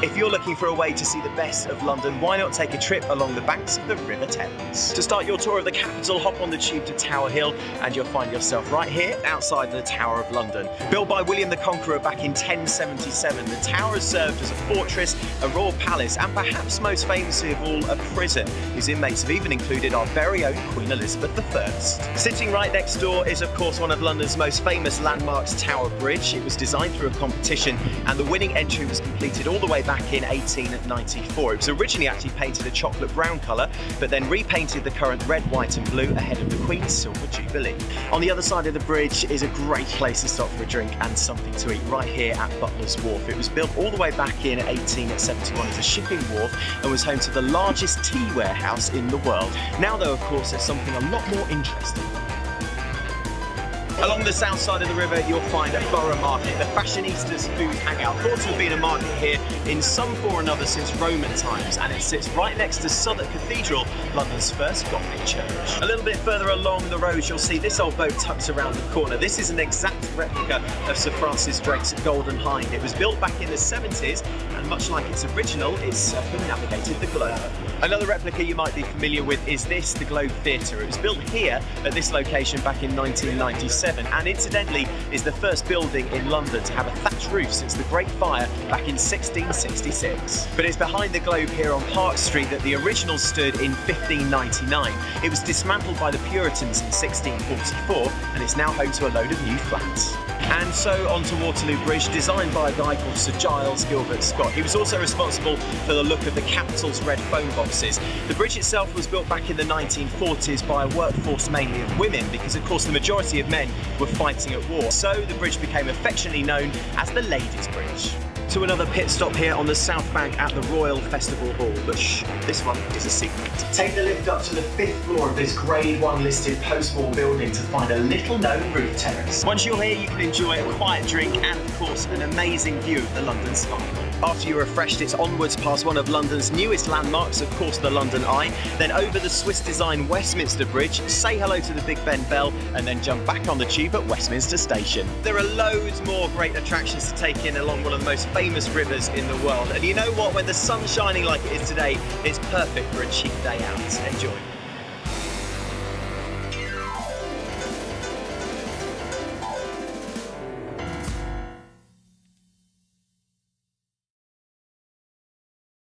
If you're looking for a way to see the best of London, why not take a trip along the banks of the River Thames? To start your tour of the capital, hop on the tube to Tower Hill and you'll find yourself right here outside the Tower of London. Built by William the Conqueror back in 1077, the tower has served as a fortress, a royal palace, and perhaps most famously of all, a prison, whose inmates have even included our very own Queen Elizabeth I. Sitting right next door is of course one of London's most famous landmarks, Tower Bridge. It was designed through a competition and the winning entry was completed all the way back in 1894. It was originally actually painted a chocolate brown colour, but then repainted the current red, white and blue ahead of the Queen's Silver Jubilee. On the other side of the bridge is a great place to stop for a drink and something to eat right here at Butler's Wharf. It was built all the way back in 1871 as a shipping wharf and was home to the largest tea warehouse in the world. Now though, of course, there's something a lot more interesting. Along the south side of the river, you'll find a borough market, the fashionistas' food hangout. Thought to have been a market here in some form or another since Roman times, and it sits right next to Southwark Cathedral, London's first Gothic church. A little bit further along the road, you'll see this old boat tucked around the corner. This is an exact replica of Sir Francis Drake's Golden Hind. It was built back in the 70s, and much like its original, it's circumnavigated the globe. Another replica you might be familiar with is this, the Globe Theatre. It was built here at this location back in 1997 and incidentally is the first building in London to have a thatched roof since the Great Fire back in 1666. But it's behind the Globe here on Park Street that the original stood in 1599. It was dismantled by the Puritans in 1644 and it's now home to a load of new flats. And so on to Waterloo Bridge, designed by a guy called Sir Giles Gilbert Scott. He was also responsible for the look of the capital's red phone boxes. The bridge itself was built back in the 1940s by a workforce mainly of women because of course the majority of men were fighting at war. So the bridge became affectionately known as the Ladies' Bridge. To another pit stop here on the Southbank at the Royal Festival Hall, but shh, this one is a secret. Take the lift up to the 5th floor of this Grade 1 listed post-war building to find a little-known roof terrace. Once you're here, you can enjoy a quiet drink and, of course, an amazing view of the London skyline. After you're refreshed, it's onwards past one of London's newest landmarks, of course the London Eye, then over the Swiss-designed Westminster Bridge, say hello to the Big Ben Bell, and then jump back on the tube at Westminster Station. There are loads more great attractions to take in along one of the most famous rivers in the world, and you know what, when the sun's shining like it is today, it's perfect for a cheap day out. Enjoy.